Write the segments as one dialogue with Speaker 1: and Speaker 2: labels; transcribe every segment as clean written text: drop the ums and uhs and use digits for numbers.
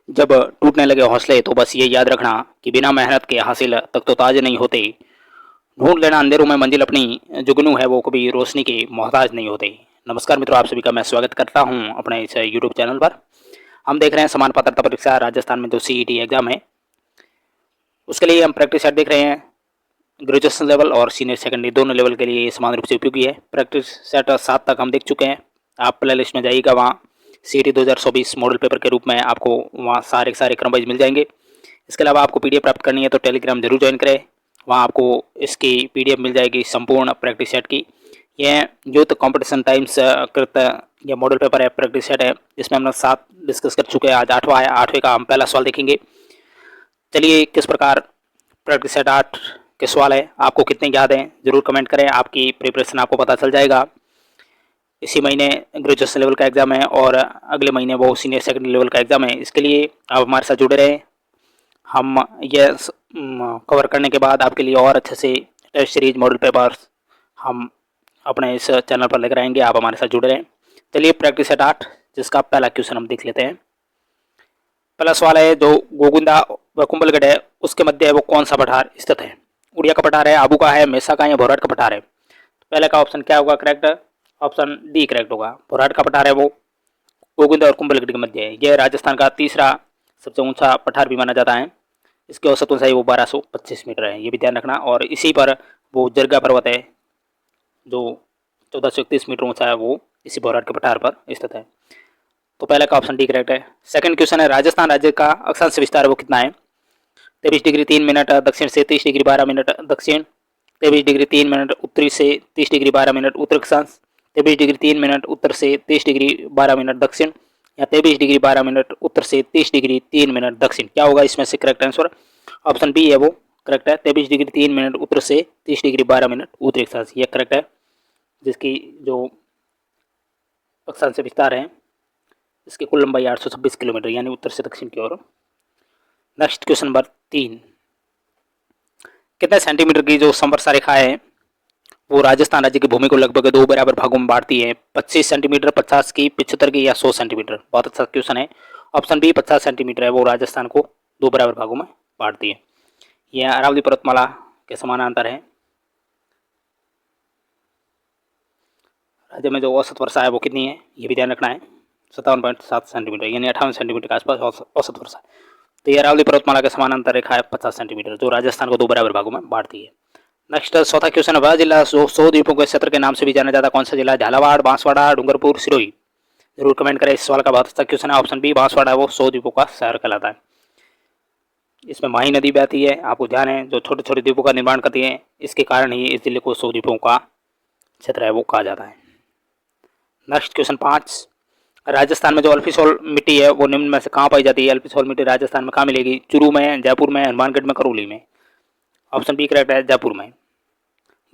Speaker 1: जब टूटने लगे हौसले तो बस ये याद रखना कि बिना मेहनत के हासिल तक तो ताज नहीं होते। ढूंढ लेना अंधेरों में मंजिल अपनी, जुगनू है वो कभी रोशनी के मोहताज नहीं होते। नमस्कार मित्रों, आप सभी का मैं स्वागत करता हूं अपने इस यूट्यूब चैनल पर। हम देख रहे हैं समान पात्रता परीक्षा राजस्थान में जो सीईटी एग्जाम है उसके लिए हम प्रैक्टिस सेट देख रहे हैं। ग्रेजुएशन लेवल और सीनियर सेकेंडरी दोनों लेवल के लिए ये समान रूप से उपयोगी है। प्रैक्टिस सेट 7 तक हम देख चुके हैं। आप प्ले लिस्ट में जाइएगा, वहाँ सीईटी 2024 मॉडल पेपर के रूप में आपको वहाँ सारे सारे क्रम वाइज मिल जाएंगे। इसके अलावा आपको पीडीएफ प्राप्त करनी है तो टेलीग्राम जरूर ज्वाइन करें, वहाँ आपको इसकी पीडीएफ मिल जाएगी संपूर्ण प्रैक्टिस सेट की। यह यूथ कंपटीशन टाइम्स कृत यह मॉडल पेपर है, प्रैक्टिस सेट है, जिसमें हमने 7 डिस्कस कर चुके हैं। आज 8वां है। 8वें का हम पहला सवाल देखेंगे। चलिए, किस प्रकार प्रैक्टिस सेट 8 के सवाल है, आपको कितने याद हैं जरूर कमेंट करें, आपकी प्रिपरेशन आपको पता चल जाएगा। इसी महीने ग्रेजुएशन लेवल का एग्जाम है और अगले महीने वो सीनियर सेकेंडरी लेवल का एग्जाम है। इसके लिए आप हमारे साथ जुड़े रहें। हम ये कवर करने के बाद आपके लिए और अच्छे से टेस्ट सीरीज मॉडल पेपर्स हम अपने इस चैनल पर लेकर आएंगे। आप हमारे साथ जुड़े रहें। चलिए, प्रैक्टिस सेट 8 जिसका पहला क्वेश्चन हम देख लेते हैं। पहला सवाल है, जो गोगुंदा व कुंभलगढ़ है उसके मध्य वो कौन सा पठार स्थित है? उड़िया का पठार है, आबू का है, मेसा का या भोराट का पठार है? तो पहले का ऑप्शन क्या होगा करेक्ट? ऑप्शन डी करेक्ट होगा। भोराट का पठार है वो गोगुंदा और कुंभलगढ़ के मध्य है। यह राजस्थान का तीसरा सबसे ऊंचा पठार भी माना जाता है। इसकी औसत ऊंचाई वो 1225 मीटर है, ये भी ध्यान रखना। और इसी पर वो जरगा पर्वत है जो 1431 मीटर ऊंचा है, वो इसी भोराट के पठार पर स्थित है। तो पहले का ऑप्शन डी करेक्ट है। सेकंड क्वेश्चन है, राजस्थान राज्य का अक्षांश विस्तार वो कितना है? 23 डिग्री 3 मिनट दक्षिण से 30 डिग्री 12 मिनट दक्षिण, 23 डिग्री 3 मिनट उत्तरी से 30 डिग्री 12 मिनट उत्तर अक्षांश, 23 डिग्री 3 मिनट उत्तर से 30 डिग्री 12 मिनट दक्षिण, या 23 डिग्री 12 मिनट उत्तर से 30 डिग्री 3 मिनट दक्षिण। क्या होगा इसमें से करेक्ट आंसर? ऑप्शन बी है वो करेक्ट है। 23 डिग्री 3 मिनट उत्तर से 30 डिग्री 12 मिनट उत्तरी अक्षांश, ये करेक्ट है। जिसकी जो अक्षांश विस्तार है इसकी कुल लंबाई 826 किलोमीटर, यानी उत्तर से दक्षिण की ओर। नेक्स्ट क्वेश्चन नंबर 3, कितने सेंटीमीटर की जो संवर्षा रेखा है वो राजस्थान राज्य की भूमि को लगभग 2 बराबर भागों में बांटती है? 25 सेंटीमीटर, 50 की, 75 की, या 100 सेंटीमीटर? बहुत अच्छा क्वेश्चन है। ऑप्शन बी 50 सेंटीमीटर है, वो राजस्थान को 2 बराबर भागों में बांटती है। यह अरावली पर्वतमाला के समानांतर है। राज्य में जो औसत वर्षा है वो कितनी है, ये भी ध्यान रखना है। 57.7 सेंटीमीटर, यानी 58 सेंटीमीटर के आसपास औसत वर्षा। तो ये अरावली पर्वतमाला के समानांतर रेखा है 50 सेंटीमीटर, जो राजस्थान को 2 बराबर भागों में बांटती है। नेक्स्ट चौथा क्वेश्चन है, वह जिला 100 द्वीपों के क्षेत्र के नाम से भी जाना जाता कौन सा जिला? झालावाड़, बांसवाड़ा, डूंगरपुर, सिरोही? जरूर कमेंट करें। इस सवाल का बहुत अच्छा क्वेश्चन है। ऑप्शन बी बांसवाड़ा है वो 100 द्वीपों का शहर कहलाता है। इसमें माही नदी बहती है, आपको ध्यान है, जो छोटे छोटे द्वीपों का निर्माण करती है। इसके कारण ही इस जिले को 100 द्वीपों का क्षेत्र है वो कहा जाता है। नेक्स्ट क्वेश्चन 5, राजस्थान में जो अल्फीसोल मिट्टी है वो निम्न में से कहाँ पाई जाती है? अल्फीसोल मिट्टी राजस्थान में कहाँ मिलेगी? चूरू में, जयपुर में, हनुमानगढ़ में, करौली में? ऑप्शन बी करेक्ट है, जयपुर में।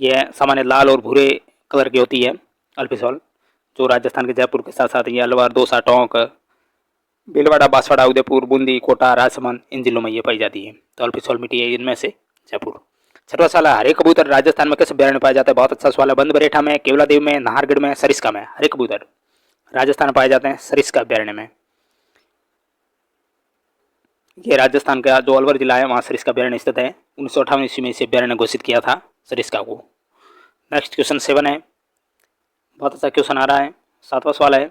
Speaker 1: यह सामान्य लाल और भूरे कलर की होती है अल्फीसोल, जो राजस्थान के जयपुर के साथ साथ ये अलवर, दौसा, टोंक, भीलवाड़ा, बांसवाड़ा, उदयपुर, बूंदी, कोटा, राजसमंद इन जिलों में ये पाई जाती है। तो अल्फीसोल मिट्टी है इनमें से जयपुर। छठवां सवाल है, हरे कबूतर राजस्थान में किस अभ्यारण्य में पाए जाते हैं? बहुत अच्छा सवाल है। बंद बरेठा में, केवलादेव में, नाहरगढ़ में, सरिस्का में? हरे कबूतर राजस्थान में पाए जाते हैं सरिस्का अभ्यारण्य में। ये राजस्थान का जो अलवर जिला है वहाँ सरिस्का अभ्यारण्य स्थित है। 1958 ईस्वी में इसे अभ्यारण्य घोषित किया था सरिस्का को। नेक्स्ट क्वेश्चन 7 है, बहुत अच्छा क्वेश्चन आ रहा है। 7वां सवाल है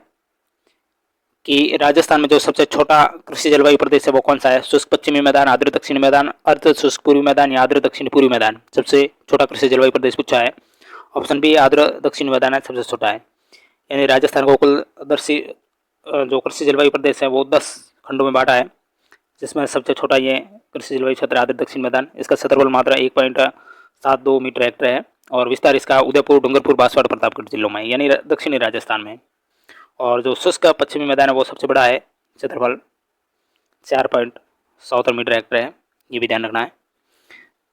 Speaker 1: कि राजस्थान में जो सबसे छोटा कृषि जलवायु प्रदेश है वो कौन सा है? शुष्क पश्चिमी मैदान, आर्द्र दक्षिणी मैदान, अर्ध शुष्क पूर्वी मैदान, या आर्द्र दक्षिणी पूर्वी मैदान? सबसे छोटा कृषि जलवायु प्रदेश पूछा है। ऑप्शन बी आर्द्र दक्षिणी मैदान है, सबसे छोटा है। यानी राजस्थान को कुल जो कृषि जलवायु प्रदेश है वो 10 खंडों में बांटा है, जिसमें सबसे छोटा ये कृषि जलवायु क्षेत्र आर्द्र दक्षिण मैदान। इसका क्षेत्रफल मात्र 1.72 मीटर हेक्टर है और विस्तार इसका उदयपुर, डूंगरपुर, बांसवाड़ा, प्रतापगढ़ जिलों में, यानी दक्षिणी राजस्थान में। और जो शुष्क पश्चिमी मैदान है वो सबसे बड़ा है, क्षेत्रफल 4.77 मीटर हेक्टर है, ये भी ध्यान रखना है।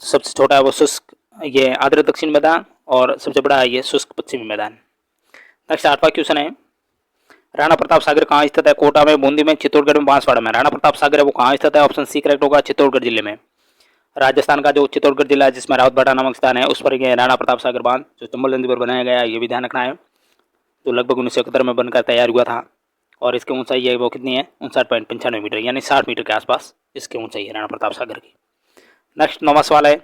Speaker 1: सबसे छोटा है वो शुष्क ये आर्द्र दक्षिण मैदान और सबसे बड़ा है ये शुष्क पश्चिमी मैदान। नेक्स्ट 8वां क्वेश्चन है, राणा प्रताप सागर कहाँ स्थित है? कोटा में, बूंदी में, चित्तौड़गढ़ में, बांसवाड़ा में? राणा प्रताप सागर है वो कहाँ स्थित है? ऑप्शन सी करेक्ट होगा, चित्तौड़गढ़ जिले में। राजस्थान का जो चित्तौड़गढ़ जिला है जिसमें रावतबाड़ा नामक स्थान है उस पर यह राणा प्रताप सागर बांध जो चंबल नदी पर बनाया गया है, ये भी ध्यान रखना है। जो लगभग 1971 में बनकर तैयार हुआ था और इसकी ऊंचाई है वो कितनी है 59.95 मीटर, यानी 60 मीटर के आसपास इसकी ऊंचाई है राणा प्रताप सागर की। नेक्स्ट 9वां सवाल है,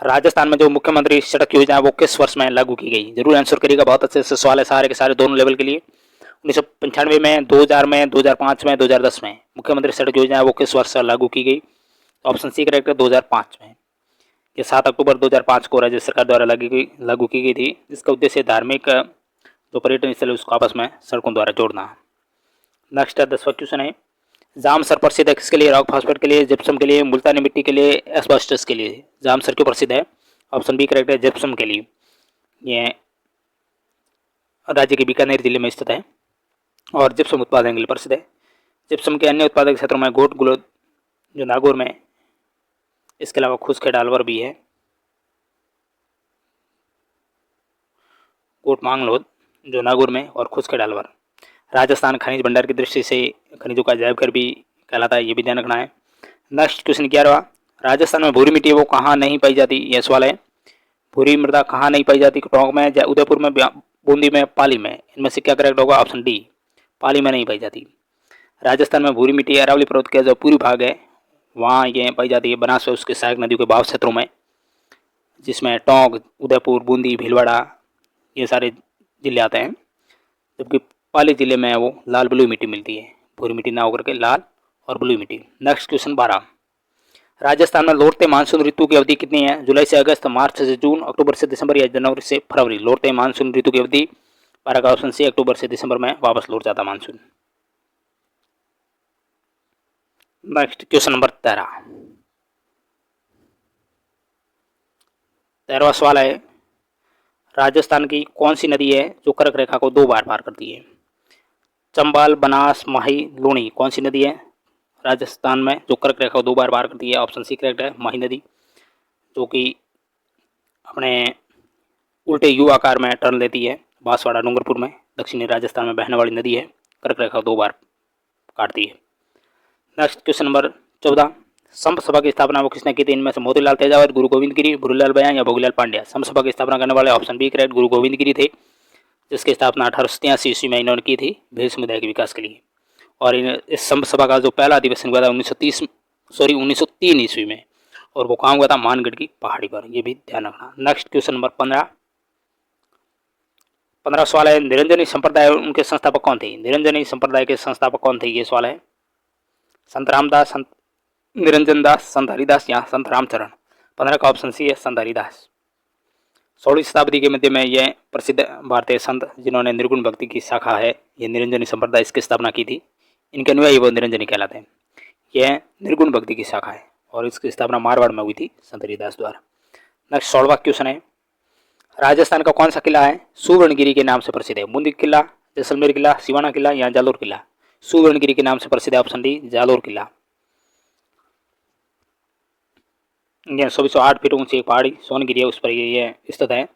Speaker 1: राजस्थान में जो मुख्यमंत्री सड़क योजना है वो किस वर्ष में लागू की गई? जरूर आंसर करिएगा, बहुत अच्छे से सवाल है सारे के सारे दोनों लेवल के लिए। 1995 में, 2000 में, 2005 में, 2010 में मुख्यमंत्री सड़क योजना है वो किस वर्ष लागू की गई? ऑप्शन सी करेक्ट है 2005 में। ये 7 अक्टूबर 2005 को राज्य सरकार द्वारा लागू की गई थी। इसका उद्देश्य धार्मिक जो पर्यटन स्थल है उसको आपस में सड़कों द्वारा जोड़ना। नेक्स्ट 10वां क्वेश्चन है, जामसर प्रसिद्ध है किसके लिए? रॉक फास्फेट के लिए, जिप्सम के लिए, मुल्तानी मिट्टी के लिए, एस्बेस्टस के लिए? जामसर क्यों प्रसिद्ध है? ऑप्शन बी करेक्ट है जिप्सम के लिए। ये राज्य के बीकानेर जिले में स्थित है और जिप्सम उत्पादन के लिए प्रसिद्ध है। जिप्सम के अन्य उत्पादक क्षेत्रों में गोट गुलोद जो नागौर में, इसके अलावा खुसखेड़ अलवर भी है, कोट मांगलोद जो नागौर में और खुसखेड़ अलवर। राजस्थान खनिज भंडार की दृष्टि से खनिजों का अजायब घर भी कहलाता है, ये भी ध्यान रखना है। नेक्स्ट क्वेश्चन 11वां, राजस्थान में भूरी मिट्टी वो कहाँ नहीं पाई जाती? यह सवाल है, भूरी मृदा कहाँ नहीं पाई जाती? टोंक में, उदयपुर में, बूंदी में, पाली में? इनमें से क्या करेक्ट होगा? ऑप्शन डी, पाली में नहीं पाई जाती। राजस्थान में भूरी मिट्टी अरावली पर्वत का जो पूरी भाग है वहाँ ये पाई जाती है, बनास व उसके सहायक नदियों के भाव क्षेत्रों में, जिसमें टोंक, उदयपुर, बूंदी, भीलवाड़ा ये सारे जिले आते हैं। जबकि पाली जिले में वो लाल बलुई मिट्टी मिलती है, भूरी मिट्टी ना होकर के लाल और बलुई मिट्टी। नेक्स्ट क्वेश्चन 12, राजस्थान में लौटते मानसून ऋतु की अवधि कितनी है? जुलाई से अगस्त, मार्च से जून, अक्टूबर से दिसंबर या जनवरी से फरवरी? लौटते मानसून ऋतु की अवधि 12 का ऑप्शन सी, अक्टूबर से दिसंबर में वापस लौट जाता मानसून। नेक्स्ट क्वेश्चन नंबर 13वां सवाल है, राजस्थान की कौन सी नदी है जो कर्क रेखा को 2 बार पार करती है? चंबल, बनास, माही, लूणी? कौन सी नदी है राजस्थान में जो कर्क रेखा को 2 बार पार करती है? ऑप्शन सी करेक्ट है माही नदी, जो कि अपने उल्टे यू आकार में टर्न लेती है बांसवाड़ा डूंगरपुर में, दक्षिणी राजस्थान में बहने वाली नदी है, कर्क रेखा को 2 बार काटती है। नेक्स्ट क्वेश्चन नंबर 14, संप सभा की स्थापना वो किसने की थी? इनमें से मोतीलाल तेजावत, गुरु गोविंद गिरी, भूरीलाल बयान या भोगीलाल पांड्या? संप सभा की स्थापना करने वाले ऑप्शन बी करेक्ट गुरु गोविंद गिरी थे, जिसकी स्थापना 1883 ईस्वी में इन्होंने की थी भेल समुदाय के विकास के लिए। और इस संप सभा का जो पहला अधिवेशन हुआ था 1903 ईस्वी में, और वो कहाँ हुआ था? मानगढ़ की पहाड़ी पर, ये भी ध्यान रखना। नेक्स्ट क्वेश्चन नंबर 15 सवाल है, निरंजनी संप्रदाय उनके संस्थापक कौन थे? निरंजनी संप्रदाय के संस्थापक कौन थे? ये सवाल है। संत रामदास, संत निरंजन दास, संत हरिदास या संत रामचरण? 15 का ऑप्शन सी है संत हरिदास। 16वीं शताब्दी के मध्य में यह प्रसिद्ध भारतीय संत जिन्होंने निर्गुण भक्ति की शाखा है ये निरंजनी संप्रदाय, इसकी स्थापना की थी। इनके अनुयायी वो निरंजनी कहलाते हैं। यह निर्गुण भक्ति की शाखा है और इसकी स्थापना मारवाड़ में हुई थी संत हरिदास द्वारा। नेक्स्ट 16वां क्वेश्चन है, राजस्थान का कौन सा किला है सुवर्णगिरी के नाम से प्रसिद्ध है? बूंदी किला, जैसलमेर किला, सिवाना किला या जालोर किला? सुवर्णगिरी के नाम से प्रसिद्ध है, ऑप्शन डी जालोर किला। यह 108 फीट ऊंची एक पहाड़ी सोनगिरी है, उस पर ये स्थित है।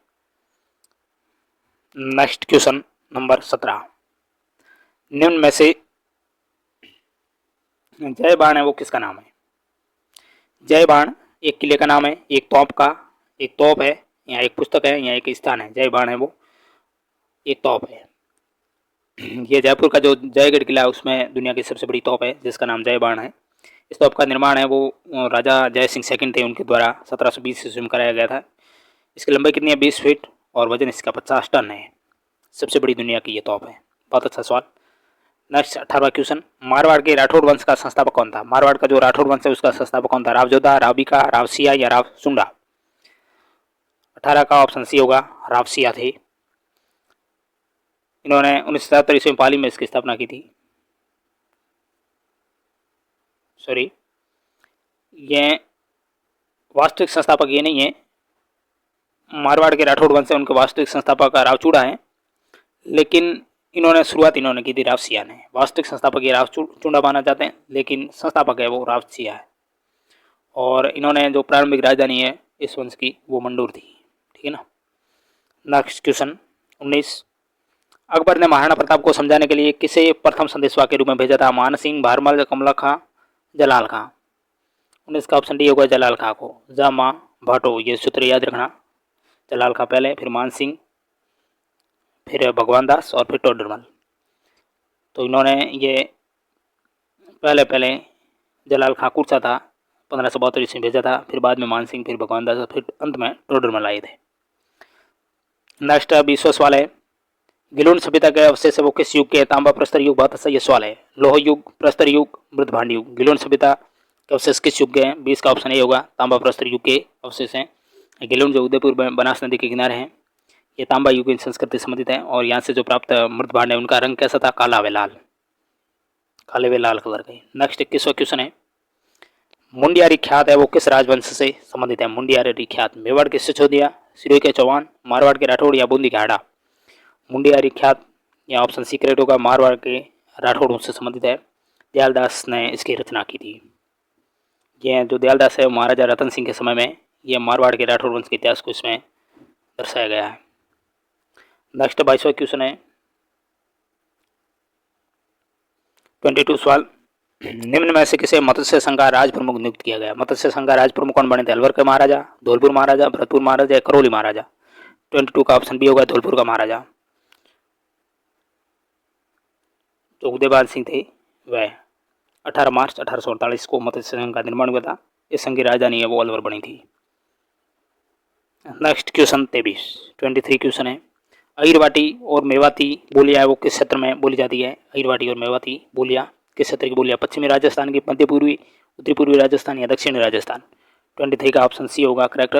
Speaker 1: नेक्स्ट क्वेश्चन नंबर 17, निम्न में से जय बाण है वो किसका नाम है? जय बाण एक किले का नाम है, एक तोप है या एक पुस्तक है या एक स्थान है? जय बाण है वो एक तोप है। ये जयपुर का जो जयगढ़ किला है उसमें दुनिया की सबसे बड़ी तोप है जिसका नाम जय बाण है। इस तोप का निर्माण है वो राजा जय सिंह सेकंड थे उनके द्वारा 1720 ईस्वी में कराया गया था। इसकी लंबाई कितनी है? 20 फीट और वजन इसका 50 टन है। सबसे बड़ी दुनिया की ये तोप है। बहुत अच्छा सवाल। नेक्स्ट 18वां क्वेश्चन, मारवाड़ के राठौड़ वंश का संस्थापक कौन था? मारवाड़ का जो राठौड़ वंश है उसका संस्थापक कौन था? राव जोधा, राव बीका, राव सिया या राव सुंडा? 18 का ऑप्शन सी होगा, राव सिया थे। इन्होंने 1977 ईस्वी में पाली में इसकी स्थापना की थी। सॉरी, ये वास्तविक संस्थापक ये नहीं है। मारवाड़ के राठौड़ वंश से उनके वास्तविक संस्थापक राव चूड़ा है, लेकिन इन्होंने शुरुआत इन्होंने की थी राव सिया ने। वास्तविक संस्थापक ये राव चूड़ा माना जाते हैं, लेकिन संस्थापक है वो राव सिया है। और इन्होंने जो प्रारंभिक राजधानी है इस वंश की वो मंडोर थी। ठीक है ना। नेक्स्ट क्वेश्चन 19, अकबर ने महाराणा प्रताप को समझाने के लिए किसे प्रथम संदेशवा के रूप में भेजा था? मान सिंह, भारमल, कमला खां, जलाल खां? 19 का ऑप्शन डी होगा जलाल खां को। जामा भाटो, ये सूत्र याद रखना। जलाल खां पहले, फिर मान सिंह, फिर भगवान दास और फिर टोडरमल। तो इन्होंने ये पहले जलाल खाकुर सा था 1572 ईस्वी में भेजा था, फिर बाद में मानसिंह, फिर भगवान दास, फिर अंत में टोडरमल आए थे। नेक्स्ट 20वां सवाल है, गिलोन सभ्यता के अवशेष है वो किस युग के? तांबा प्रस्तर युग, बहुत सही सवाल है। लोह युग, प्रस्तर युग, मृतभांड युग। गिलोन सभ्यता के अवशेष किस युग के हैं? 20 का ऑप्शन ए होगा, तांबा प्रस्तर युग के अवशेष हैं। गिलोन जो उदयपुर बनास नदी के किनारे हैं, ये तांबा युग की संस्कृति संबंधित है। और यहाँ से जो प्राप्त मृतभांड है उनका रंग कैसा था? काला व लाल, काले व लाल कलर के। नेक्स्ट 21वां क्वेश्चन है, मुंडियारी ख्यात है वो किस राजवंश से संबंधित है? मुंडियारी ख्यात मेवाड़ के सिसोदिया, सिरोही के चौहान, मारवाड़ के राठौड़ या बूंदी के हाड़ा। मुंडियारी ख्यात या ऑप्शन सी करेक्ट होगा, मारवाड़ के राठौड़ों से संबंधित है। दयालदास ने इसकी रचना की थी। ये जो दयालदास है वो महाराजा रतन सिंह के समय में ये मारवाड़ के राठौड़ वंश के इतिहास को इसमें दर्शाया गया है। नेक्स्ट 22वां क्वेश्चन है, 22 सवाल, निम्न में से किसे मत्स्य संघ का राज प्रमुख नियुक्त किया गया? मत्स्य संघ का राज प्रमुख कौन बने थे? अलवर के महाराजा, धौलपुर महाराजा, भरतपुर महाराजा या करौली महाराजा। 22 का ऑप्शन बी होगा, धौलपुर का महाराजा। जो उदयबान सिंह थे वह 18 मार्च 1848 को मत्स्य संघ का निर्माण हुआ था। इस संघ की राजधानी है वो अलवर बनी थी। नेक्स्ट क्वेश्चन 23 क्वेश्चन है, अहिरवाटी और मेवाती बोलियां वो किस क्षेत्र में बोली जाती है? अहिरवाटी और मेवाती बोलियां किस क्षेत्र की बोलियां? पश्चिमी राजस्थान की, मध्य पूर्वी, उत्तरी पूर्वी राजस्थान या दक्षिणी राजस्थान। 23 का ऑप्शन सी होगा करेक्ट,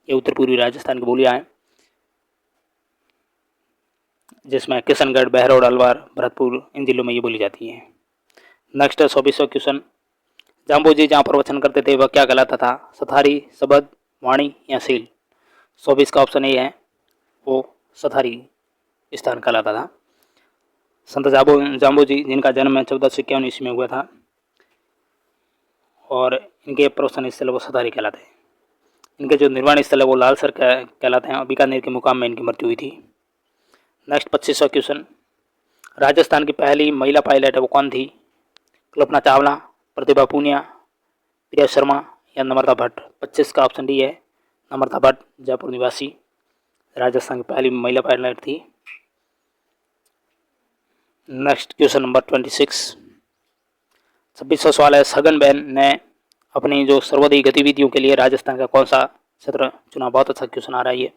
Speaker 1: ये उत्तर पूर्वी राजस्थान की बोलियां हैं, जिसमें किशनगढ़, बहरौड़, अलवर, भरतपुर इन जिलों में ये बोली जाती है। नेक्स्ट 24वां क्वेश्चन, जाम्बोजी जहाँ पर वचन करते थे वह क्या कहलाता था? सथारी, सबद, वाणी या सील। 24 का ऑप्शन ए है, वो सथारी स्थान कहलाता था। संत जाम्बोजी जिनका जन्म 1451 ईस्वी में हुआ था और इनके प्रवचन स्थल वो सथारी कहलाते हैं। इनके जो निर्वाण स्थल है वो लालसर कहलाते हैं और बीकानेर के मुकाम में इनकी मृत्यु हुई थी। नेक्स्ट 25वां क्वेश्चन, राजस्थान की पहली महिला पायलट है वो कौन थी? कल्पना चावला, प्रतिभा पूनिया, प्रिया शर्मा या नम्रता भट्ट। 25 का ऑप्शन डी है, नम्रता भट्ट, जयपुर निवासी राजस्थान की पहली महिला पायलट थी। नेक्स्ट क्वेश्चन नंबर 26, 26वां सवाल है, सगनबैन ने अपनी जो सर्वाधिक गतिविधियों के लिए राजस्थान का कौन सा क्षेत्र चुना? बहुत अच्छा क्वेश्चन आ रहा है ये।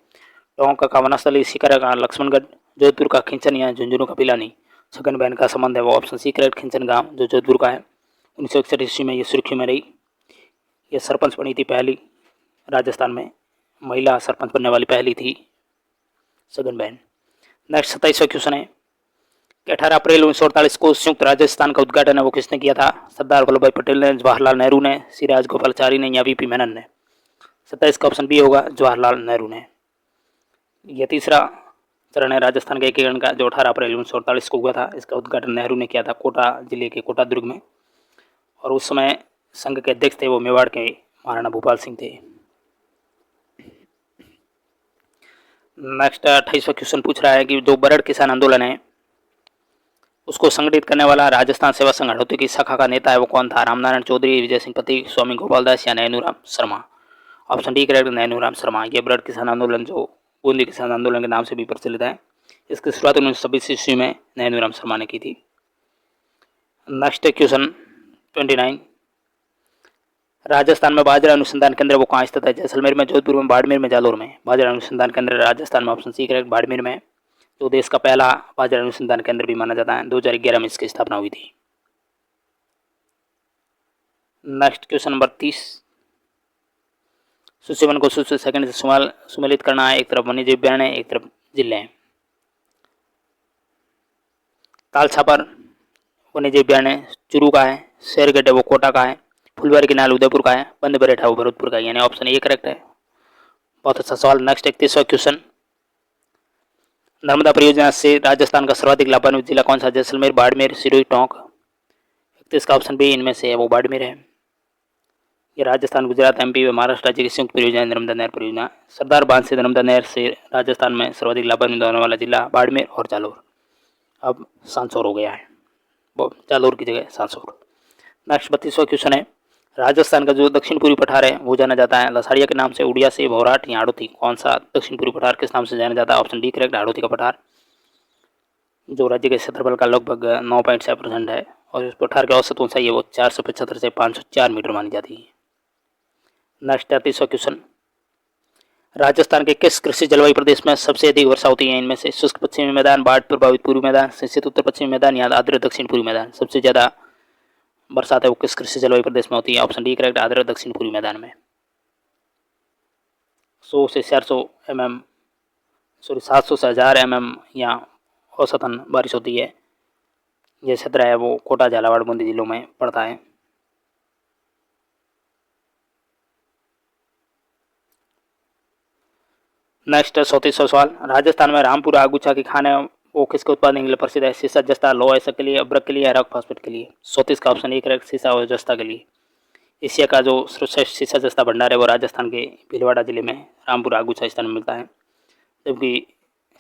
Speaker 1: टोंक का वनस्थली, सीकर का लक्ष्मणगढ़, जोधपुर का खिंचन या झुंझुनू का पिलानी। सगनबैन का संबंध है वो ऑप्शन सी करेक्ट, खिंचन गांव जो जोधपुर का है। 1961 ईस्वी में ये सुर्खियों में रही। ये सरपंच बनी थी पहली, राजस्थान में महिला सरपंच बनने वाली पहली थी सगनबैन। नेक्स्ट 27वां क्वेश्चन है कि 18 अप्रैल 1948 को संयुक्त राजस्थान का उद्घाटन है वो किसने किया था? सरदार वल्लभ भाई पटेल ने, जवाहरलाल नेहरू ने, सी राजगोपालाचारी ने या वीपी मेनन ने। 27 का ऑप्शन बी होगा, जवाहरलाल नेहरू ने। यह तीसरा चरण है राजस्थान के एकीकरण का जो 18 अप्रैल 1948 को हुआ था। इसका उद्घाटन नेहरू ने किया था कोटा जिले के कोटा दुर्ग में, और उस समय संघ के अध्यक्ष थे वो मेवाड़ के महाराणा भूपाल सिंह थे। नेक्स्ट 28वां क्वेश्चन पूछ रहा है कि जो बरड़ किसान आंदोलन है उसको संगठित करने वाला राजस्थान सेवा संघ हड़ौती की शाखा का नेता है वो कौन था? रामनारायण चौधरी, विजय सिंह पति, स्वामी गोपाल दास या Nainuram Sharma. Option D correct, Nainuram Sharma. ये बरड़ किसान आंदोलन जो बूंदी किसान आंदोलन के नाम से भी प्रचलित है, इसकी शुरुआत 1926 ईस्वी में नैनूराम शर्मा ने की थी। नेक्स्ट क्वेश्चन 29, राजस्थान में बाजरा अनुसंधान केंद्र वो कहाँ स्थित है? जैसलमेर में, जोधपुर में, बाड़मेर में, जालोर में। बाजरा अनुसंधान केंद्र राजस्थान में, ऑप्शन सी करेक्ट, बाड़मेर में, जो देश का पहला बाजरा अनुसंधान केंद्र भी माना जाता है। 2011 में इसकी स्थापना हुई थी। नेक्स्ट क्वेश्चन नंबर 30, सूचीवन को सूची सेकंड से सुमेलित करना है। एक तरफ वन्यजीव अभ्यारण है, एक तरफ जिले हैं। तालछापर वन्यजीव अभ्यारण है, चुरू का है। शेरगढ़ है वो कोटा का है। फुलवारी की नाल उदयपुर का है। बंद बरेट है वो भरतपुर का है, यानी ऑप्शन ए करेक्ट है। बहुत अच्छा सवाल। नेक्स्ट 31वां क्वेश्चन, नर्मदा परियोजना से राजस्थान का सर्वाधिक लाभान्वित जिला कौन सा? जैसलमेर, बाड़मेर, सिरोही, टोंक। 31 का ऑप्शन बी इनमें से है वो बाड़मेर है। ये राजस्थान, गुजरात, एमपी व महाराष्ट्र राज्य की संयुक्त परियोजना नर्मदा नहर परियोजना। सरदार बांध से नर्मदा नहर से राजस्थान में सर्वाधिक लाभान्वित होने वाला जिला बाड़मेर और जालोर। अब सांसौर हो गया है, जालोर की जगह सांसौर। नेक्स्ट 32वां क्वेश्चन है, राजस्थान का जो दक्षिण पूर्वी पठार है वो जाना जाता है लसाड़िया के नाम से, उड़िया से, भौराट या हाड़ौती। कौन सा दक्षिण पूर्वी पठार किस नाम से जाना जाता है? ऑप्शन डी करेक्ट, हाड़ौती का पठार। जो राज्य के क्षेत्रफल का लगभग 9.6% है, और इस पठार की औसत ऊंचाई है वो 475 से 504 मीटर मानी जाती है। नेक्स्ट 33वां क्वेश्चन, राजस्थान के किस कृषि जलवायु प्रदेश में सबसे अधिक वर्षा होती है? इनमें से शुष्क पश्चिमी मैदान, बाढ़ प्रभावित पूर्वी मैदान, सिंचित उत्तर पश्चिमी मैदान या आर्द्र दक्षिण पूर्वी मैदान? सबसे ज्यादा बरसात है वो किस कृषि जलवायु प्रदेश में होती है? ऑप्शन डी करेक्ट, आर्द्र दक्षिण पूर्वी मैदान में। 100 से 400 mm, सॉरी 700 से 1000 mm या औसतन बारिश होती है। यह क्षेत्र है वो कोटा, झालावाड़, बूंदी जिलों में पड़ता है। नेक्स्ट 34वां सवाल, राजस्थान में रामपुर आगूचा की खान है वो किसके उत्पादन के लिए प्रसिद्ध है? सीसा, जस्ता, लोहा ऐसा के लिए, अब्रक के लिए या रॉक फास्फेट के लिए? 34 का ऑप्शन ए करेक्ट, सीसा और जस्ता के लिए। एशिया का जो सर्वश्रेष्ठ सीसा जस्ता भंडार है वो राजस्थान के भीलवाड़ा जिले में रामपुर आगूचा स्थान में मिलता है, जबकि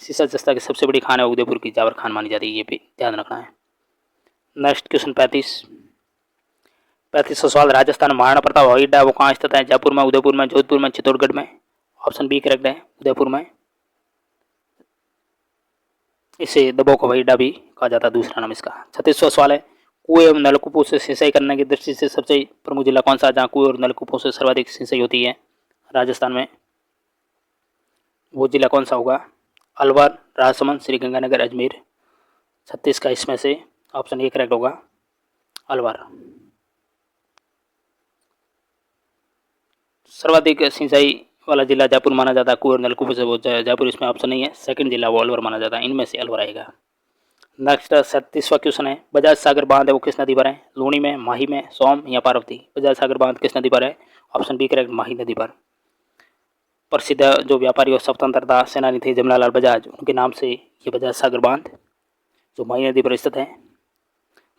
Speaker 1: सीसा जस्ता की सबसे बड़ी खान है उदयपुर की जावर खान मानी जाती है। ये भी ध्यान रखना है। नेक्स्ट क्वेश्चन 35वां सवाल, राजस्थान महाराणा प्रताप हवाई अड्डा वो कहाँ स्थित है? जयपुर में, उदयपुर में, जोधपुर में, चित्तौड़गढ़ में? ऑप्शन बी करेक्ट है, उदयपुर में। इसे दबोक हवाई अड्डा भी कहा जाता है, दूसरा नाम इसका। 36वां सवाल है, कुएं एवं नलकूपों से सिंचाई करने की दृष्टि से सबसे प्रमुख जिला कौन सा है जहाँ कुएं और नलकूपों से सर्वाधिक सिंचाई होती है राजस्थान में? वो जिला कौन सा होगा? अलवर, राजसमंद, श्रीगंगानगर, अजमेर? 36 का इसमें से ऑप्शन ए करेक्ट होगा, अलवर। सर्वाधिक सिंचाई वाला जिला जयपुर माना जाता है, कुएं और नलकूपों से वो जयपुर इसमें ऑप्शन नहीं है। सेकंड जिला वो अलवर माना जाता है, इनमें से अलवर आएगा। नेक्स्ट 37वां क्वेश्चन है, बजाज सागर बांध है वो किस नदी पर है? लूणी में, माही में, सोम या पार्वती? बजाज सागर बांध किस नदी पर है? ऑप्शन बी करेक्ट, माही नदी पर। प्रसिद्ध जो व्यापारी और स्वतंत्रता सेनानी थे जमनालाल बजाज, उनके नाम से ये बजाज सागर बांध जो माही नदी पर स्थित है।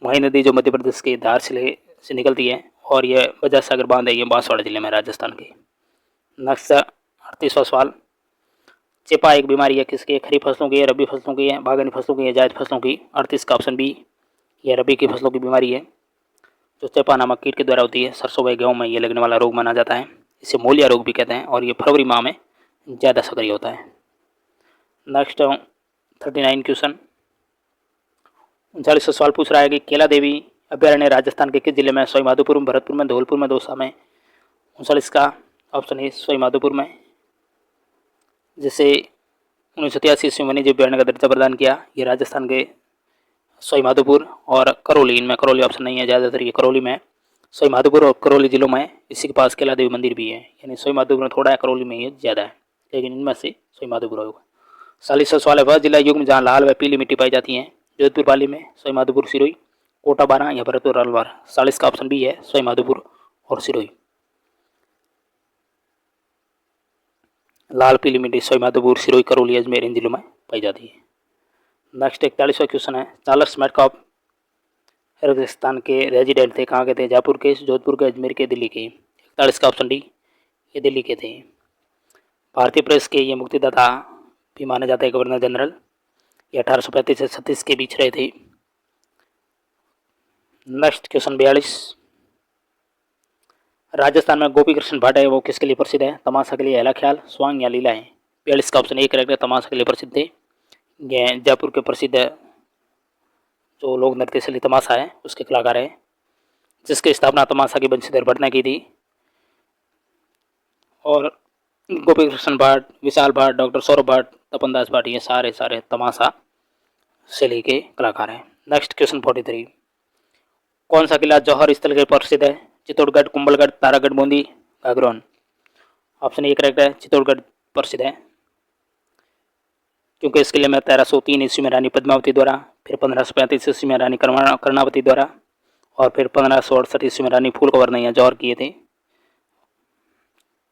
Speaker 1: माही नदी जो मध्य प्रदेश के धार से निकलती है, और यह बजाज सागर बांध है ये बांसवाड़ा जिले में राजस्थान के। नेक्स्ट 38वां सवाल, चेपा एक बीमारी है किसकी? खरीफ फसलों की है, रबी फसलों की है, बागानी फसलों की है, जायद फसलों की? 38 का ऑप्शन बी, यह रबी की फसलों की बीमारी है जो चेपा नामक कीट के द्वारा होती है। सरसों व गेहूं में ये लगने वाला रोग माना जाता है, इसे मोलिया रोग भी कहते हैं, और ये फरवरी माह में ज़्यादा सक्रिय होता है। नेक्स्ट 39 क्वेश्चन, 39वां सवाल पूछ रहा है कि केला देवी अभ्यारण्य राजस्थान के किस जिले में? सवाई माधोपुर में, भरतपुर में, धौलपुर में, दौसा में? 39 का ऑप्शन है सवाई माधोपुर में, जिसे 1983 ईस्वी में वन्य जीव अभ्यारण्य का दर्जा प्रदान किया। ये राजस्थान के सवाई माधोपुर और करौली, इनमें करौली ऑप्शन नहीं है, ज़्यादातर ये करौली में, सवाई माधोपुर और करौली जिलों में इसी के पास केला देवी मंदिर भी है। यानी सवाई माधोपुर में थोड़ा है, करौली में ये ज़्यादा है, लेकिन इनमें से सवाई माधोपुर होगा। 40वां सवाल है, वह जिला युग में जहाँ लाल व पीली मिट्टी पाई जाती है? जोधपुर, पाली में, सवाई माधोपुर, सिरोही, कोटा, बारां या भरतपुर, अलवर? 40 का ऑप्शन बी है, सवाई माधोपुर और सिरोही। लाल पीली मिट्टी सवाई माधोपुर, सिरोही, करौली, अजमेर इन जिलों में पाई जाती है। नेक्स्ट 41वां क्वेश्चन है, चार्ल्स मेटकॉफ राजस्थान के रेजिडेंट थे, कहाँ के थे? जयपुर के, जोधपुर के, अजमेर के, दिल्ली के? 41 का ऑप्शन डी, ये दिल्ली के थे। भारतीय प्रेस के ये मुक्तिदाता भी माने जाते हैं गवर्नर जनरल। ये 1835 से 36 के बीच रहे थे। नेक्स्ट क्वेश्चन 42, राजस्थान में गोपी कृष्ण भट्ट है वो किसके लिए प्रसिद्ध है? तमाशा के लिए, हेला ख्याल, स्वांग या लीला है? 42 का ऑप्शन ए करेक्ट है, तमाशा के लिए प्रसिद्ध थे। ये जयपुर के प्रसिद्ध जो लोक नृत्य शैली तमाशा है उसके कलाकार है, जिसकी स्थापना तमाशा की बंशीधर भट्ट ने की थी। और गोपी कृष्ण भट्ट, विशाल भट्ट, डॉक्टर सौरभ भट्ट, तपन दास भट्ट, ये सारे तमाशा शैली के कलाकार हैं। नेक्स्ट क्वेश्चन 43, कौन सा किला जौहर स्थल के प्रसिद्ध है? Chittorgarh, Kumbhalgarh, Taragarh, Bundi, Gagron? Option A correct है, चित्तौड़गढ़ प्रसिद्ध है, क्योंकि इस किले में 1303 ईस्वी में रानी पद्मावती द्वारा, फिर 1535 ईस्वी में रानी कर्णावती द्वारा, और फिर 1568 ईस्वी में रानी फूलकुंवर ने जौहर किए थे,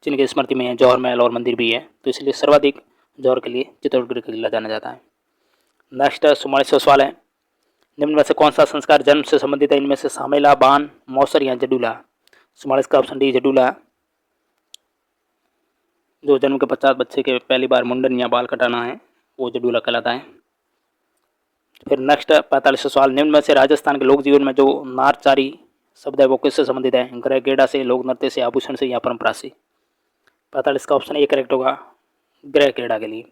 Speaker 1: जिनकी स्मृति में जौहर महल और मंदिर भी है। तो इसलिए सर्वाधिक जौहर के लिए चित्तौड़गढ़ का किला जाना जाता है। नेक्स्ट 44वां सवाल है, निम्न में से कौन सा संस्कार जन्म से संबंधित है? इनमें से सामेला, बान, मौसर या जडूला? 44 का ऑप्शन डी, जडूला, जो जन्म के पश्चात बच्चे के पहली बार मुंडन या बाल कटाना है वो जडूला कहलाता है। फिर नेक्स्ट 45वां सवाल, निम्न में से राजस्थान के लोक जीवन में जो नारचारी शब्द है वो किससे संबंधित है? ग्रह गेड़ा से, लोक नृत्य से, आभूषण से या परंपरा से? 45 का ऑप्शन ए करेक्ट होगा, ग्रह गेड़ा के लिए।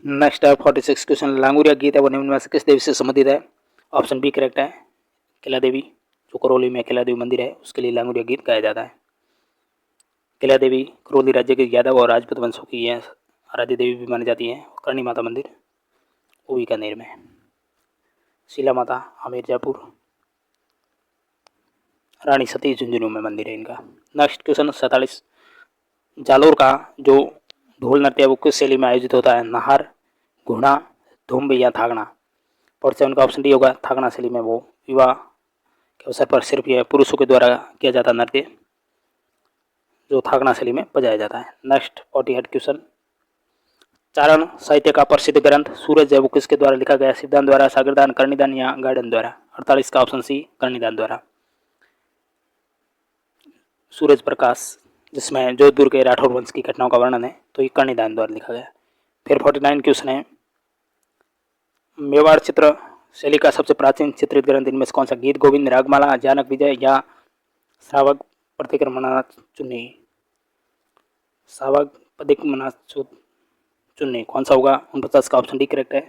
Speaker 1: नेक्स्ट है 46 क्वेश्चन, लांगुरिया गीत है वो निम्न में से किस देवी से संबंधित है? ऑप्शन बी करेक्ट है, किला देवी। जो करौली में किला देवी मंदिर है उसके लिए लांगुरिया गीत गाया जाता है। किला देवी करौली राज्य के यादव और राजपूत वंशों की यह आराध्य देवी भी मानी जाती है। करणी माता मंदिर वो बीकानेर में। शीला माता आमेर जयपुर। रानी सती झुंझुनू में मंदिर है इनका। नेक्स्ट क्वेश्चन 47, जालोर का जो ढोल नृत्य है वो किस शैली में आयोजित होता है? नाहर, घुना, धुम्ब या थागना? 47 का ऑप्शन डी होगा, थागना शैली में वो विवाह के अवसर पर सिर्फ यह पुरुषों के द्वारा किया जाता नृत्य जो थागना शैली में बजाया जाता है। नेक्स्ट 48 क्वेश्चन, चारण साहित्य का प्रसिद्ध ग्रंथ सूरज है वो किसके द्वारा लिखा गया? शिवदान द्वारा, सागरदान, कर्णिदान या गार्डन द्वारा? 48 का ऑप्शन सी कर्णिदान द्वारा। सूरज प्रकाश जिसमें जोधपुर के राठौर वंश की घटनाओं का वर्णन है तो ये कर्णिदान द्वारा लिखा गया। फिर 49 क्वेश्चन है, मेवाड़ चित्र शैली का सबसे प्राचीन चित्रित ग्रंथ इनमें से कौन सा? गीत गोविंद, रागमाला, जानक विजय या श्रावक प्रतिक्रमणा चुन्नी? श्रावक प्रतिक्रमणा चुन्नी कौन सा होगा? 49 का ऑप्शन डी करेक्ट है।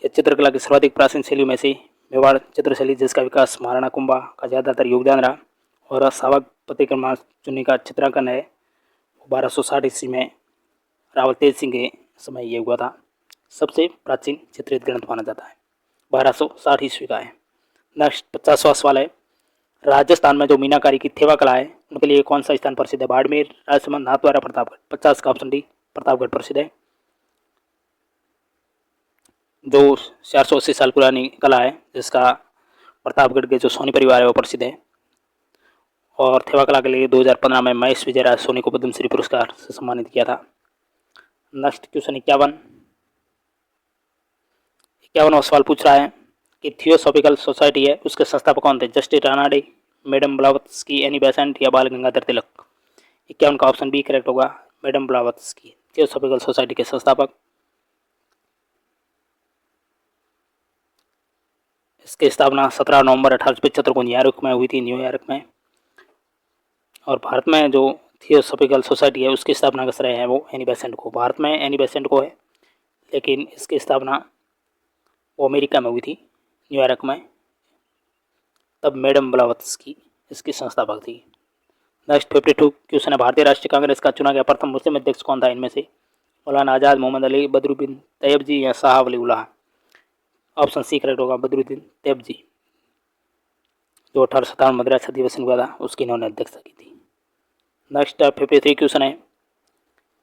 Speaker 1: यह चित्रकला की सर्वाधिक प्राचीन शैलियों में से मेवाड़ चित्रशैली जिसका विकास महाराणा कुंभा का ज़्यादातर योगदान रहा और श्रावक प्रतिक्रमणा चुन्नी का चित्रांकन है 1260 ईस्वी में रावल तेज सिंह के समय ये हुआ था। सबसे प्राचीन चित्रित ग्रंथ माना जाता है, 1260 ईस्वी का है। नेक्स्ट 50वां सवाल है, राजस्थान में जो मीनाकारी की थेवा कला है उनके लिए कौन सा स्थान प्रसिद्ध है? बाड़मेर, राजसमंद, नाथद्वारा, प्रतापगढ़? 50 का ऑप्शन डी प्रतापगढ़ प्रसिद्ध है। जो 480 साल पुरानी कला है जिसका प्रतापगढ़ के जो सोनी परिवार है वो प्रसिद्ध है। और थेवा कला के लिए 2015 में महेश विजयराज सोनी को पद्मश्री पुरस्कार से सम्मानित किया था। नेक्स्ट क्वेश्चन 51वां सवाल पूछ रहा है कि थियोसॉफिकल सोसाइटी है उसके संस्थापक कौन थे? Justice Ranade, madam Blavatsky, Annie Besant या बाल गंगाधर तिलक? 51 का ऑप्शन बी करेक्ट होगा, मैडम ब्लावत्स्की थियोसॉफिकल सोसाइटी के संस्थापक। इसकी स्थापना 17 नवंबर 1875 को न्यूयॉर्क में हुई थी, न्यूयॉर्क में। और भारत में जो थियोसॉफिकल सोसाइटी है उसकी स्थापना का श्रेय है वो एनी बेसेंट को। भारत में एनी बेसेंट को है लेकिन इसकी स्थापना वो अमेरिका में हुई थी, न्यूयॉर्क में, तब मैडम ब्लावत्स्की इसकी संस्थापक थी। नेक्स्ट 52 क्वेश्चन है, भारतीय राष्ट्रीय कांग्रेस का चुना गया प्रथम मुस्लिम अध्यक्ष कौन था इनमें से? मौलाना आज़ाद, मोहम्मद अली, बदरुद्दीन तैयबजी या शाह वली उल्लाह? ऑप्शन सी करेक्ट होगा, बदरुद्दीन तैयबजी। जो 1857 मद्रास अधिवेशन हुआ था उसकी इन्होंने अध्यक्षता की थी। नेक्स्ट 53 क्वेश्चन है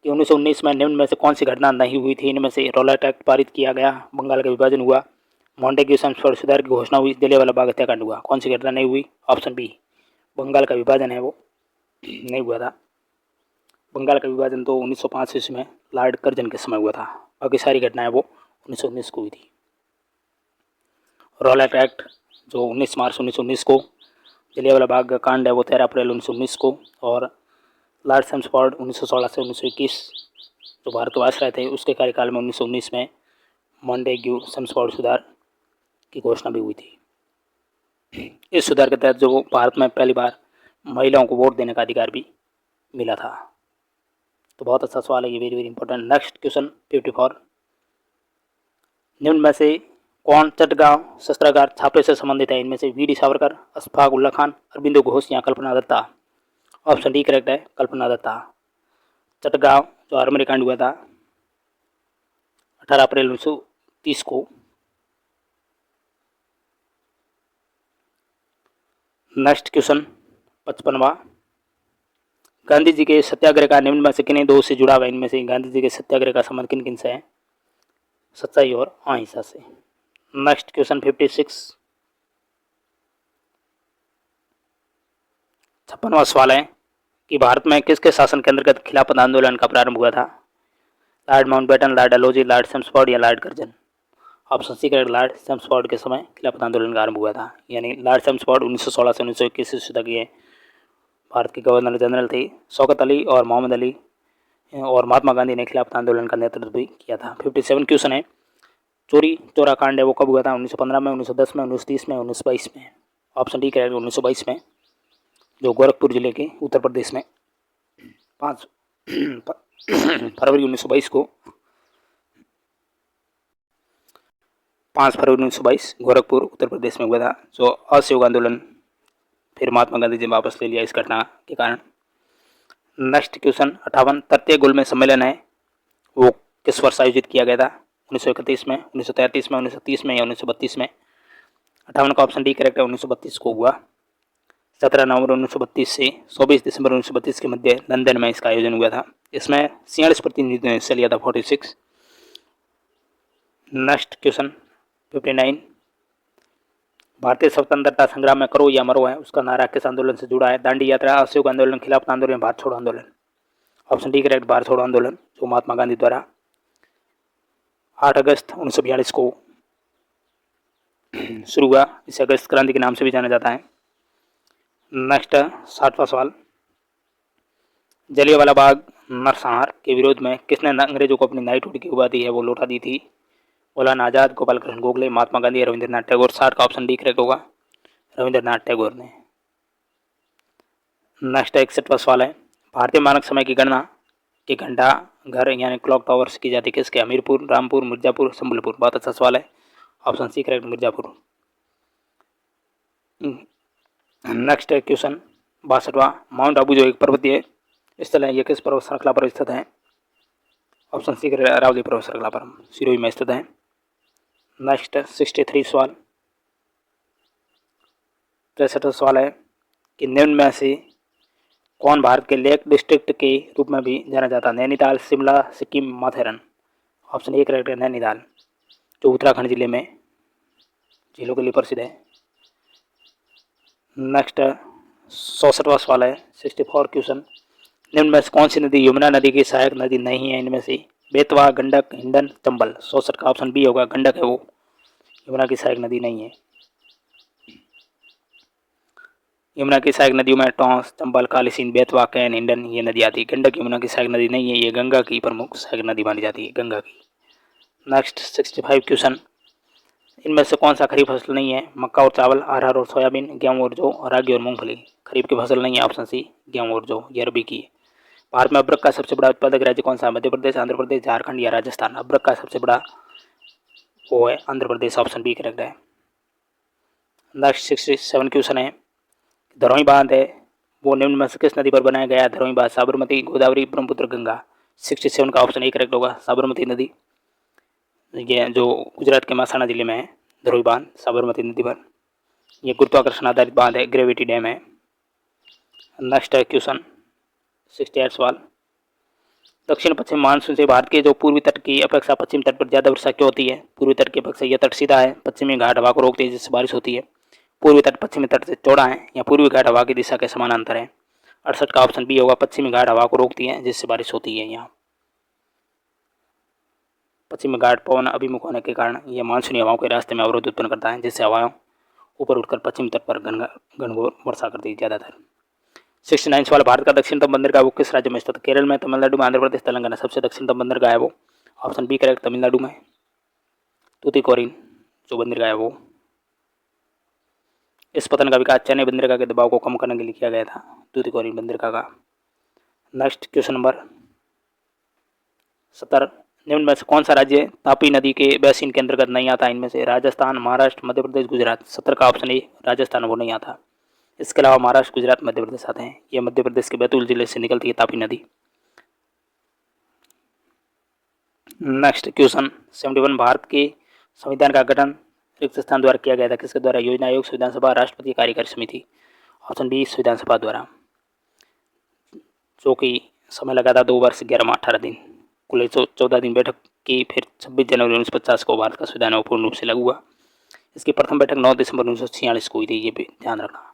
Speaker 1: कि 1919 में निम्न में से कौन सी घटना नहीं हुई थी इनमें से? रॉलेट एक्ट पारित किया गया, बंगाल का विभाजन हुआ, मॉन्टेग्यू संसद सुधार की घोषणा हुई, जलियांवाला बाग हत्याकांड हुआ? कौन सी घटना नहीं हुई? ऑप्शन बी बंगाल का विभाजन है वो नहीं हुआ था। बंगाल का विभाजन तो 1905 ईस्वी में लॉर्ड कर्जन के समय हुआ था, बाकी सारी घटनाएं वो 1919 को हुई थी। रॉलेट एक्ट जो 19 मार्च 1919 को, जलियांवाला बाग कांड है वो 13 अप्रैल 1919 को, और लॉर्ड चैम्सफोर्ड 1916 से 1921 जो भारत के वायसराय थे उसके कार्यकाल में 1919 में मॉन्टेग्यू चैम्सफोर्ड सुधार की घोषणा भी हुई थी। इस सुधार के तहत जो भारत में पहली बार महिलाओं को वोट देने का अधिकार भी मिला था। तो बहुत अच्छा सवाल है ये, very very important. Next question 54, निम्न में से कौन चटगांव शस्त्रागार छापे से संबंधित है इनमें से? वी डी सावरकर, अशफाक उल्ला खान, अरविंदो घोष या कल्पना दत्ता? ऑप्शन डी करेक्ट है, कल्पना दत्ता। चटगांव जो आर्मरी कांड हुआ था 18 अप्रैल 1930 को। नेक्स्ट क्वेश्चन 55वां, गांधी जी के सत्याग्रह का निम्न में से किन्हीं दो से जुड़ा हुआ इनमें से? गांधी जी के सत्याग्रह का संबंध किन किन से है? सच्चाई और अहिंसा से। नेक्स्ट क्वेश्चन 56, 56वां सवाल है कि भारत में किसके शासन के अंतर्गत खिलाफत आंदोलन का प्रारंभ हुआ था? Lord Mountbatten, Lord Dalhousie, Lord Chelmsford या Lord Curzon? Option C correct, Lord Chelmsford के समय खिलाफत आंदोलन का आरंभ हुआ था। यानी लॉर्ड चैम्सफोर्ड 1916 से 1921 ईस्वी तक ये भारत के गवर्नर जनरल थे। शौकत अली और मोहम्मद अली और महात्मा गांधी ने खिलाफत आंदोलन का नेतृत्व भी किया था। 57 क्वेश्चन है, चोरी चोरा कांड है वो कब हुआ था? 1915 में, 1910 में, 1930 में, 1922 में? ऑप्शन डी करेक्ट, 1922 में, जो गोरखपुर जिले के उत्तर प्रदेश में 5 फरवरी 1922 को 5 फरवरी 1922 गोरखपुर उत्तर प्रदेश में हुआ था। जो असहयोग आंदोलन फिर महात्मा गांधी जी ने वापस ले लिया इस घटना के कारण। नेक्स्ट क्वेश्चन 58 तृतीय गोलमेज सम्मेलन है वो किस वर्ष आयोजित किया गया था? 1931 में, 1933 में, 1930 में या 1932 में? 58 का ऑप्शन डी करेक्ट है, 1932 को हुआ। 17 नवंबर 1932 से 24 दिसंबर 1932 के मध्य लंदन में इसका आयोजन हुआ था। इसमें 46 प्रतिनिधियों ने हिस्सा लिया था, 46। नेक्स्ट क्वेश्चन 59 भारतीय स्वतंत्रता संग्राम में करो या मरो है उसका नारा किस आंदोलन से जुड़ा है? दांडी यात्रा, असहयोग आंदोलन, खिलाफत आंदोलन, भारत छोड़ो आंदोलन? ऑप्शन डी करेक्ट, भारत छोड़ो आंदोलन, जो महात्मा गांधी द्वारा 8 अगस्त 1942 को शुरू हुआ। इसे अगस्त क्रांति के नाम से भी जाना जाता है। नेक्स्ट 60वां सवाल, जलियांवाला बाग नरसंहार के विरोध में किसने अंग्रेजों को अपनी नाइटहुड की उपाधि है वो लौटा दी थी? मौलाना आजाद, गोपाल कृष्ण गोखले, महात्मा गांधी या रविंद्रनाथ टैगोर? 60 का ऑप्शन डी करेक्ट होगा, रविंद्रनाथ टैगोर ने। नेक्स्ट 61वां सवाल है, भारतीय मानक समय की गणना के घंटा घर यानी क्लॉक टावर्स की जाती किसके? हमीरपुर, रामपुर, मिर्जापुर, संबलपुर? बहुत अच्छा सवाल है, option C correct, Mirzapur. Next question 62वां, माउंट आबू जो एक पर्वतीय स्थल है ये किस पर्वत श्रृंखला पर स्थित है? ऑप्शन सी करेक्ट, अरावली पर्वत श्रृंखला पर सिरोही में स्थित है। नेक्स्ट 63 सवाल, 63 सवाल है कि निम्न में से कौन भारत के लेक डिस्ट्रिक्ट के रूप में भी जाना जाता है? नैनीताल, शिमला, सिक्किम, माथेरन? ऑप्शन ए करेक्ट है, नैनीताल, जो उत्तराखंड जिले में झीलों के लिए प्रसिद्ध है। नेक्स्ट 64वां सवाल है, 64 क्वेश्चन, निम्न में से कौन सी नदी यमुना नदी की सहायक नदी नहीं है? इनमें से बेतवा, गंडक, हिंडन, चंबल? 64 का ऑप्शन बी होगा, गंडक है वो, यमुना की सहायक नदी नहीं है। यमुना की सहायक नदियों में टोंस, चंबल, कालीसिंध, बेतवा, कैन, हिंडन ये नदी आती है। गंडक यमुना की सहायक नदी नहीं है, ये गंगा की प्रमुख सहायक नदी मानी जाती है, गंगा की। नेक्स्ट 65 क्वेश्चन, इनमें से कौन सा खरीफ फसल नहीं है? मक्का और चावल, अरहर और सोयाबीन, गेहूँ और जौ, रागी और मूंगफली? खरीफ की फसल नहीं है, ऑप्शन सी गेहूँ और जौ, ये रबी की है। भारत में अदरक का सबसे बड़ा उत्पादक राज्य कौन सा है? मध्य प्रदेश, आंध्र प्रदेश, झारखंड या राजस्थान? अदरक का सबसे बड़ा वो है Andhra Pradesh, option B correct है। नेक्स्ट 67 क्वेश्चन है, धरोई बांध है वो निम्न में से किस नदी पर बनाया गया है? धरोई बांध साबरमती, गोदावरी, ब्रह्मपुत्र, गंगा? 67 का ऑप्शन ए करेक्ट होगा, साबरमती नदी, ये जो गुजरात के महासाना जिले में है धरोई बांध साबरमती नदी पर। यह गुरुत्वाकर्षण आधारित बांध है, ग्रेविटी डैम है। नेक्स्ट क्वेश्चन 68 सवाल, दक्षिण पश्चिम मानसून से भारत के जो पूर्वी तट की अपेक्षा पश्चिम तट पर ज़्यादा वर्षा क्यों होती है? पूर्वी तट की अपेक्षा यह तट सीधा है, पश्चिमी घाट हवा को रोकती है जिससे बारिश होती है। पूर्वी तट पश्चिमी तट से चौड़ा है या पूर्वी घाट हवा की दिशा के समानांतर है? 68 का ऑप्शन बी होगा, पश्चिमी घाट हवा को रोकती है जिससे बारिश होती है। यहाँ पश्चिमी घाट पवन अभिमुख होने के कारण यह मानसूनी हवाओं के रास्ते में अवरोध उत्पन्न करता है जिससे हवाएं ऊपर उठकर पश्चिमी तट पर घनघोर वर्षा करती है ज़्यादातर। 69 सवाल, भारत का दक्षिणतम बंदरगाह वो किस राज्य में स्थित? केरल में, तमिलनाडु में, आंध्र प्रदेश, तेलंगाना? सबसे दक्षिणतम बंदरगाह है वो, ऑप्शन बी करेक्ट, तमिलनाडु में, तूतीकोरिन जो बंदरगाह है वो। इस पतन का विकास चेन्नई बंदरगाह के दबाव को कम करने के लिए किया गया था, तूतीकोरिन बंदरगाह का। नेक्स्ट क्वेश्चन नंबर 70, निम्न में से कौन सा राज्य तापी नदी के बेसिन के अंतर्गत नहीं आता? इनमें से राजस्थान, महाराष्ट्र, मध्य प्रदेश, गुजरात? 70 का ऑप्शन ए राजस्थान वो नहीं आता। इसके अलावा महाराष्ट्र, गुजरात, मध्य प्रदेश आते हैं। यह मध्य प्रदेश के बैतूल जिले से निकलती है तापी नदी। नेक्स्ट क्वेश्चन 71, भारत के संविधान का गठन रिक्त स्थान द्वारा किया गया था किसके द्वारा? योजना आयोग, संविधान सभा, राष्ट्रपति कार्यकारी समिति? ऑप्शन बी संविधान सभा द्वारा, जो कि समय लगा था 2 वर्ष 11 माह 18 दिन, कुल 14 दिन बैठक की। फिर 26 जनवरी 1950 को भारत का संविधान पूर्ण रूप से लागू हुआ। इसकी प्रथम बैठक 9 दिसंबर 1946 को हुई थी, ये भी ध्यान रखना।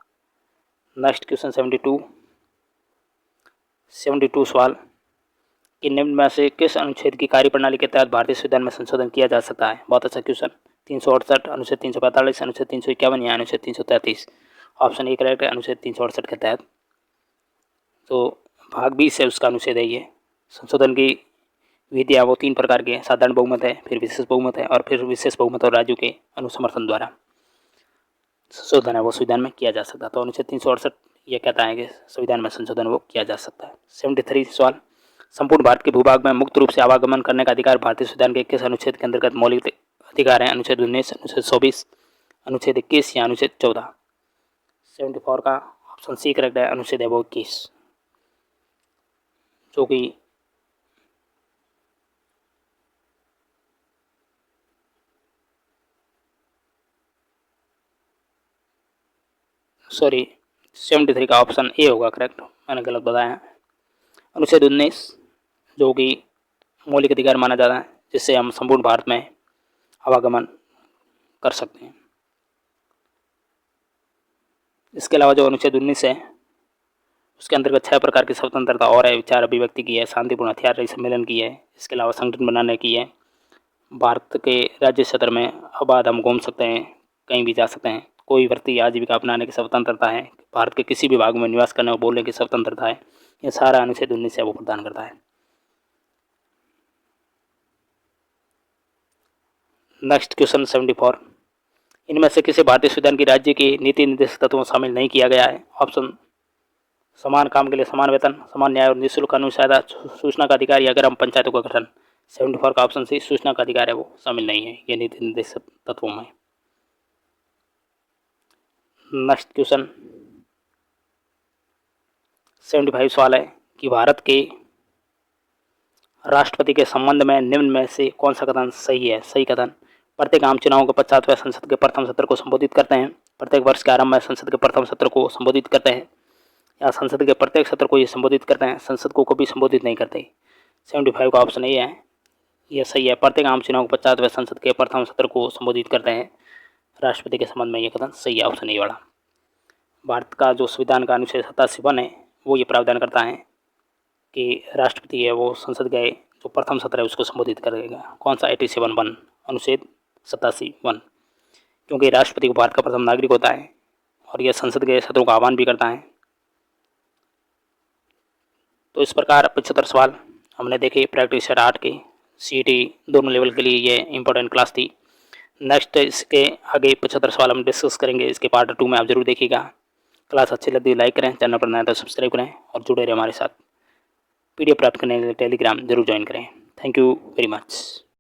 Speaker 1: नेक्स्ट क्वेश्चन 72 सवाल कि निम्न में से किस अनुच्छेद की कार्यप्रणाली के तहत भारतीय संविधान में संशोधन किया जा सकता है? बहुत अच्छा क्वेश्चन, 368, अनुच्छेद 345, अनुच्छेद 351 या अनुच्छेद 333? ऑप्शन ए करेक्ट है, अनुच्छेद 368 के तहत। तो भाग 20 है उसका अनुच्छेद है ये। संशोधन की विधियाँ वो 3 प्रकार के, साधारण बहुमत है, फिर विशेष बहुमत है और फिर विशेष बहुमत और राज्यों के अनुसमर्थन द्वारा संशोधन है वो संविधान में किया जा सकता है। तो अनुच्छेद 368 ये कहता है कि संविधान में संशोधन वो किया जा सकता है। 73 सवाल, संपूर्ण भारत के भूभाग में मुक्त रूप से आवागमन करने का अधिकार भारतीय संविधान के किस अनुच्छेद के अंतर्गत मौलिक अधिकार हैं, अनुच्छेद 19, अनुच्छेद 24, अनुच्छेद 21 या अनुच्छेद 14। 74 का ऑप्शन सी करेक्ट है, अनुच्छेद है वो 21, जो कि सॉरी 73 का ऑप्शन ए होगा करेक्ट, मैंने गलत बताया है। अनुच्छेद 19 जो कि मौलिक अधिकार माना जाता है, जिससे हम संपूर्ण भारत में आवागमन कर सकते हैं। इसके अलावा जो अनुच्छेद 19 है उसके अंतर्गत 6 प्रकार की स्वतंत्रता और है, विचार अभिव्यक्ति की है, शांतिपूर्ण हथियार रहित सम्मेलन की है, इसके अलावा संगठन बनाने की है, भारत के राज्य क्षेत्र में आबाद हम घूम सकते हैं, कहीं भी जा सकते हैं, कोई वृत्ति आजीविका अपनाने की स्वतंत्रता है, भारत के किसी भी भाग में निवास करने और बोलने की स्वतंत्रता है, यह सारा अनुच्छेद 19 है वो प्रदान करता है। नेक्स्ट क्वेश्चन 74, इनमें से किसी भारतीय संविधान की राज्य के नीति निर्देशक तत्वों में शामिल नहीं किया गया है। ऑप्शन समान काम के लिए समान वेतन, समान न्याय और निःशुल्क कानूनी सहायता, सूचना का अधिकार या ग्राम पंचायतों का गठन। 74 का ऑप्शन सी सूचना का अधिकार है वो शामिल नहीं है ये नीति निर्देशक तत्वों में। नेक्स्ट क्वेश्चन 75 सवाल है कि भारत के राष्ट्रपति के संबंध में निम्न में से कौन सा कथन सही है। सही कथन, प्रत्येक आम चुनाव के पश्चात वह संसद के प्रथम सत्र को संबोधित करते हैं, प्रत्येक वर्ष के आरंभ में संसद के प्रथम सत्र को संबोधित करते हैं, या संसद के प्रत्येक सत्र को ये संबोधित करते हैं, संसद को कभी संबोधित नहीं करते। 75 का ऑप्शन ये है, यह सही है, प्रत्येक आम चुनाव के पश्चात वह संसद के प्रथम सत्र को संबोधित करते हैं, राष्ट्रपति के संबंध में यह कथन सही है, ऑप्शन ए वाला। भारत का जो संविधान का अनुच्छेद 87 है वो ये प्रावधान करता है कि राष्ट्रपति है वो संसद के जो प्रथम सत्र है उसको संबोधित करेगा। कौन सा 87(1) अनुच्छेद 87(1), क्योंकि राष्ट्रपति को भारत का प्रथम नागरिक होता है और यह संसद के सत्रों का आह्वान भी करता है। तो इस प्रकार 75 सवाल हमने देखे प्रैक्टिस सेट 8 के, सीईटी दोनों लेवल के लिए ये इंपॉर्टेंट क्लास थी। नेक्स्ट इसके आगे 75 सवाल हम डिस्कस करेंगे, इसके पार्ट 2 में आप जरूर देखिएगा। क्लास अच्छी लगती है लाइक करें, चैनल पर नया तो सब्सक्राइब करें और जुड़े रहे हमारे साथ। पीडीएफ प्राप्त करने के लिए टेलीग्राम जरूर ज्वाइन करें। Thank you very much.